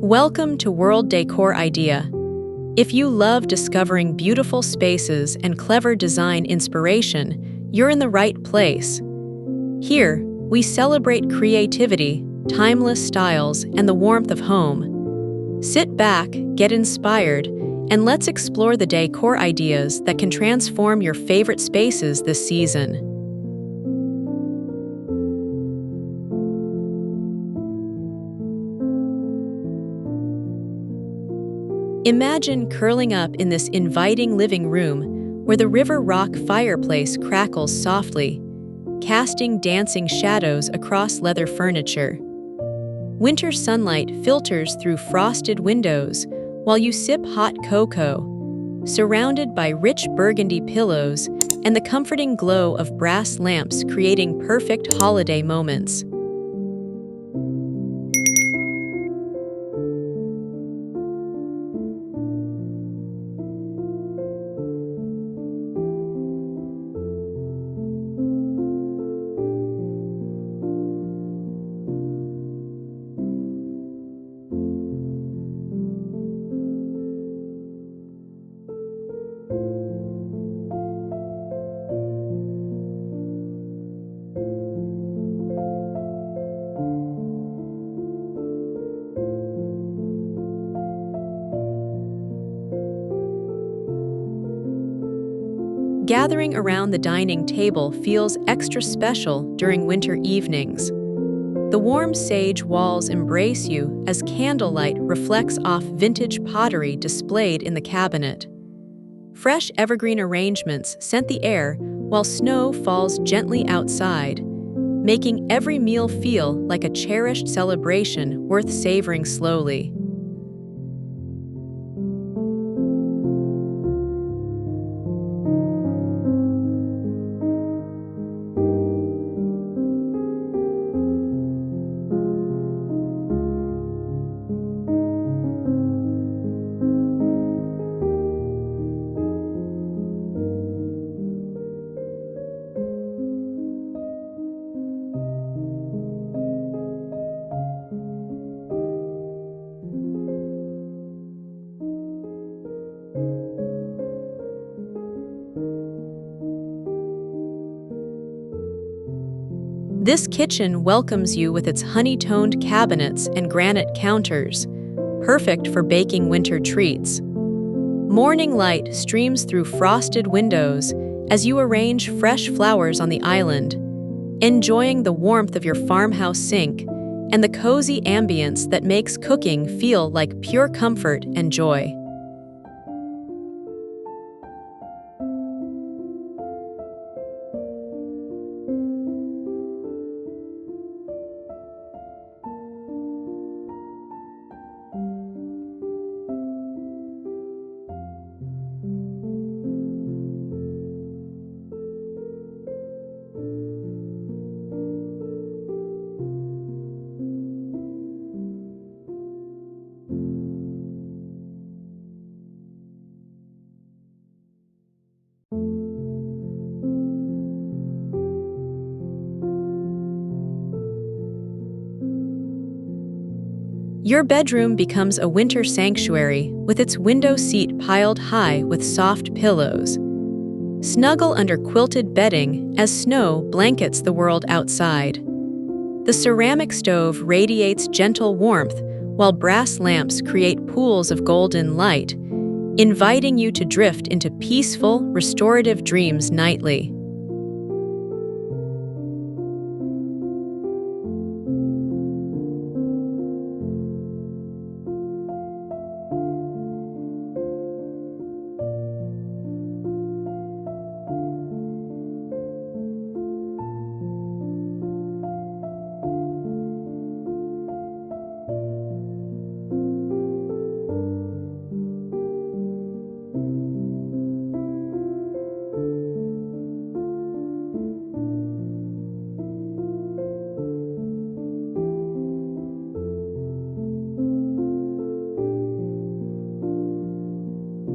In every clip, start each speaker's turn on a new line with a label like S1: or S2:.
S1: Welcome to World Decor Idea. If you love discovering beautiful spaces and clever design inspiration, you're in the right place. Here, we celebrate creativity, timeless styles, and the warmth of home. Sit back, get inspired, and let's explore the decor ideas that can transform your favorite spaces this season. Imagine curling up in this inviting living room where the river rock fireplace crackles softly, casting dancing shadows across leather furniture. Winter sunlight filters through frosted windows while you sip hot cocoa, surrounded by rich burgundy pillows and the comforting glow of brass lamps creating perfect holiday moments. Gathering around the dining table feels extra special during winter evenings. The warm sage walls embrace you as candlelight reflects off vintage pottery displayed in the cabinet. Fresh evergreen arrangements scent the air while snow falls gently outside, making every meal feel like a cherished celebration worth savoring slowly. This kitchen welcomes you with its honey-toned cabinets and granite counters, perfect for baking winter treats. Morning light streams through frosted windows as you arrange fresh flowers on the island, enjoying the warmth of your farmhouse sink and the cozy ambience that makes cooking feel like pure comfort and joy. Your bedroom becomes a winter sanctuary with its window seat piled high with soft pillows. Snuggle under quilted bedding as snow blankets the world outside. The ceramic stove radiates gentle warmth while brass lamps create pools of golden light, inviting you to drift into peaceful, restorative dreams nightly.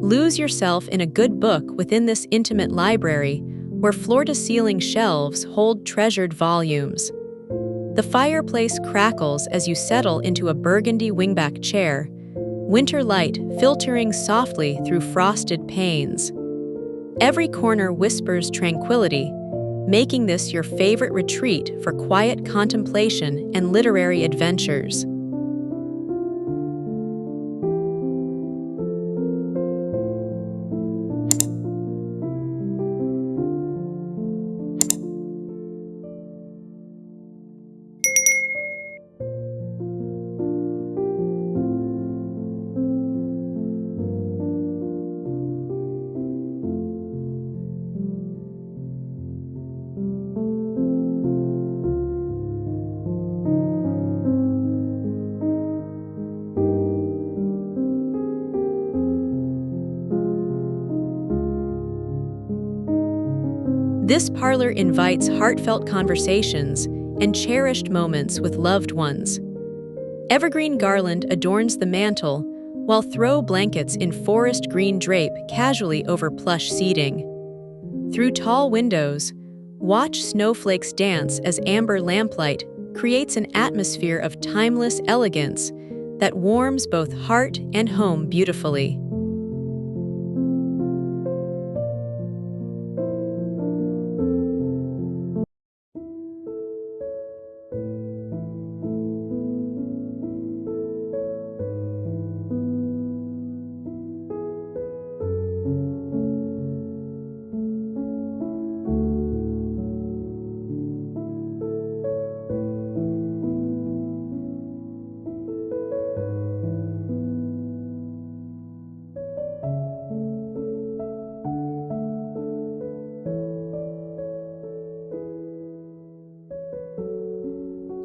S1: Lose yourself in a good book within this intimate library where floor-to-ceiling shelves hold treasured volumes. The fireplace crackles as you settle into a burgundy wingback chair, winter light filtering softly through frosted panes. Every corner whispers tranquility, making this your favorite retreat for quiet contemplation and literary adventures. This parlor invites heartfelt conversations and cherished moments with loved ones. Evergreen garland adorns the mantel, while throw blankets in forest green drape casually over plush seating. Through tall windows, watch snowflakes dance as amber lamplight creates an atmosphere of timeless elegance that warms both heart and home beautifully.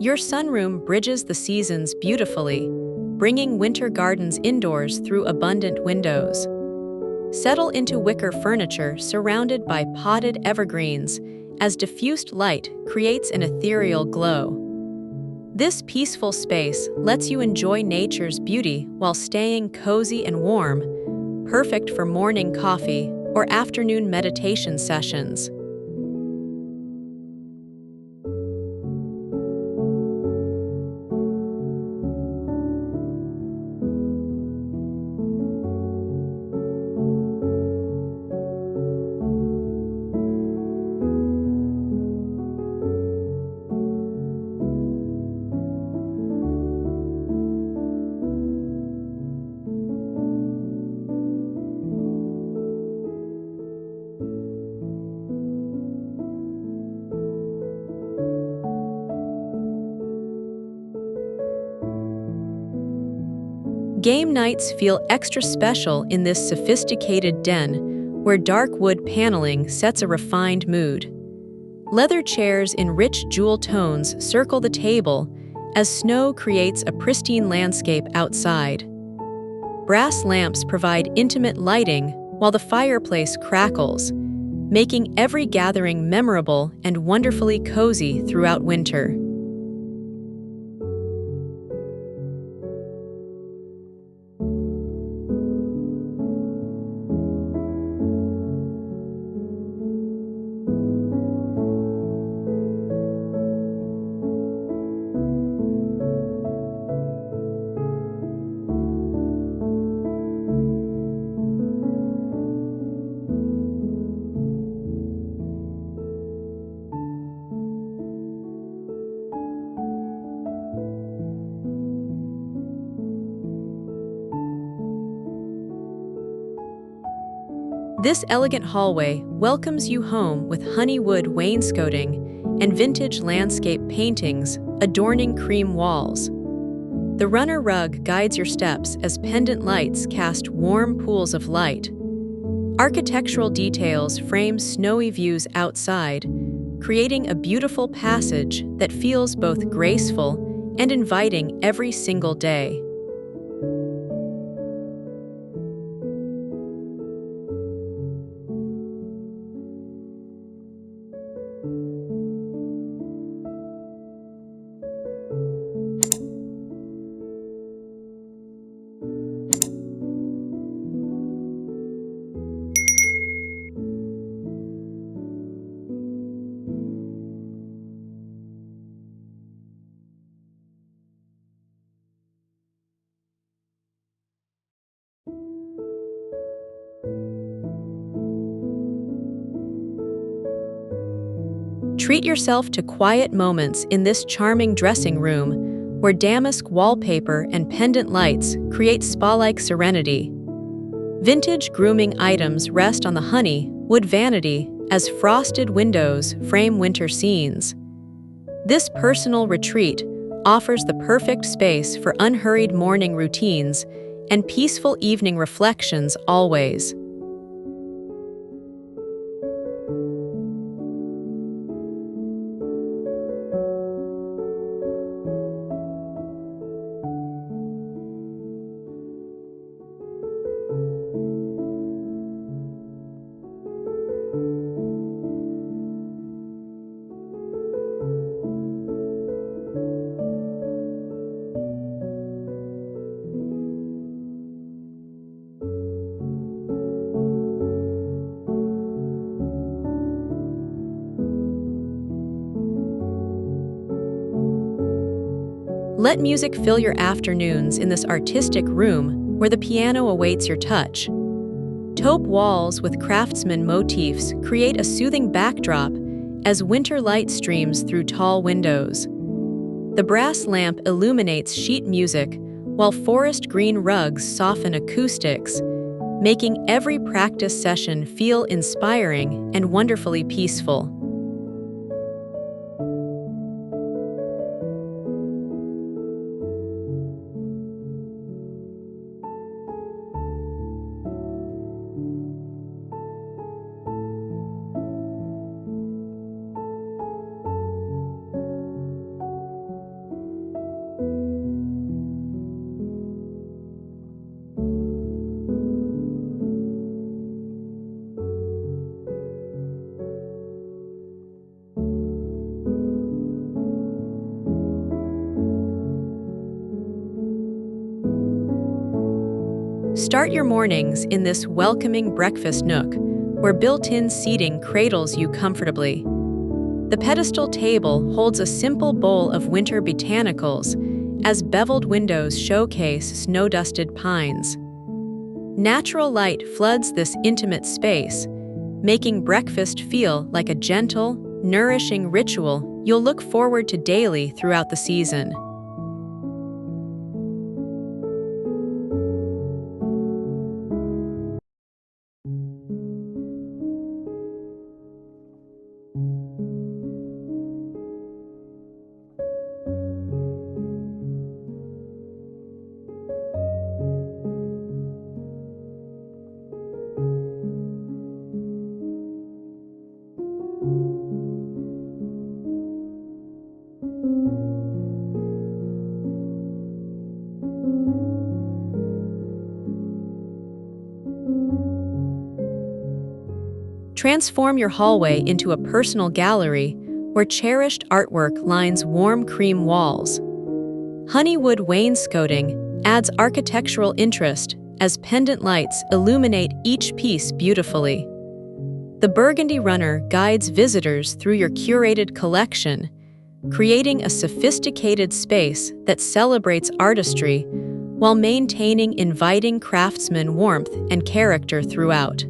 S1: Your sunroom bridges the seasons beautifully, bringing winter gardens indoors through abundant windows. Settle into wicker furniture surrounded by potted evergreens as diffused light creates an ethereal glow. This peaceful space lets you enjoy nature's beauty while staying cozy and warm, perfect for morning coffee or afternoon meditation sessions. Game nights feel extra special in this sophisticated den, where dark wood paneling sets a refined mood. Leather chairs in rich jewel tones circle the table as snow creates a pristine landscape outside. Brass lamps provide intimate lighting while the fireplace crackles, making every gathering memorable and wonderfully cozy throughout winter. This elegant hallway welcomes you home with honeywood wainscoting and vintage landscape paintings adorning cream walls. The runner rug guides your steps as pendant lights cast warm pools of light. Architectural details frame snowy views outside, creating a beautiful passage that feels both graceful and inviting every single day. Treat yourself to quiet moments in this charming dressing room, where damask wallpaper and pendant lights create spa-like serenity. Vintage grooming items rest on the honey wood vanity as frosted windows frame winter scenes. This personal retreat offers the perfect space for unhurried morning routines and peaceful evening reflections always. Let music fill your afternoons in this artistic room where the piano awaits your touch. Taupe walls with Craftsman motifs create a soothing backdrop as winter light streams through tall windows. The brass lamp illuminates sheet music while forest green rugs soften acoustics, making every practice session feel inspiring and wonderfully peaceful. Start your mornings in this welcoming breakfast nook, where built-in seating cradles you comfortably. The pedestal table holds a simple bowl of winter botanicals as beveled windows showcase snow-dusted pines. Natural light floods this intimate space, making breakfast feel like a gentle, nourishing ritual you'll look forward to daily throughout the season. Transform your hallway into a personal gallery where cherished artwork lines warm cream walls. Honeywood wainscoting adds architectural interest as pendant lights illuminate each piece beautifully. The burgundy runner guides visitors through your curated collection, creating a sophisticated space that celebrates artistry while maintaining inviting craftsman warmth and character throughout.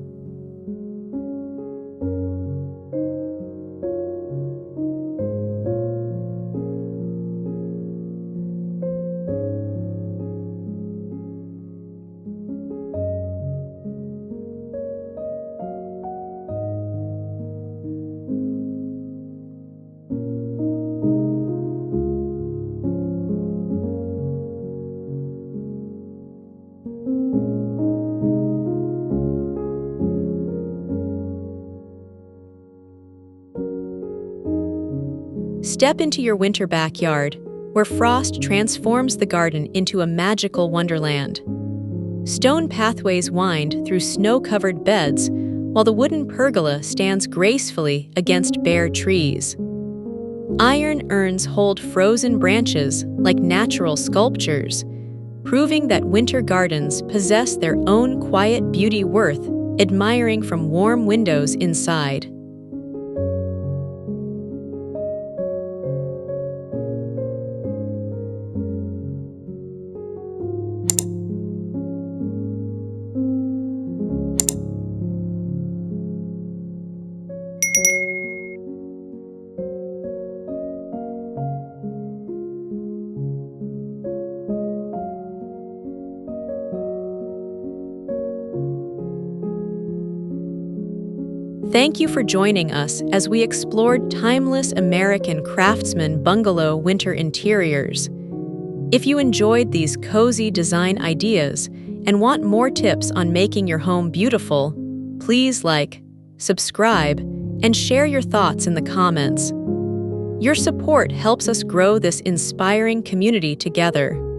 S1: Step into your winter backyard, where frost transforms the garden into a magical wonderland. Stone pathways wind through snow-covered beds, while the wooden pergola stands gracefully against bare trees. Iron urns hold frozen branches like natural sculptures, proving that winter gardens possess their own quiet beauty worth admiring from warm windows inside. Thank you for joining us as we explored timeless American Craftsman Bungalow winter interiors. If you enjoyed these cozy design ideas and want more tips on making your home beautiful, please like, subscribe, and share your thoughts in the comments. Your support helps us grow this inspiring community together.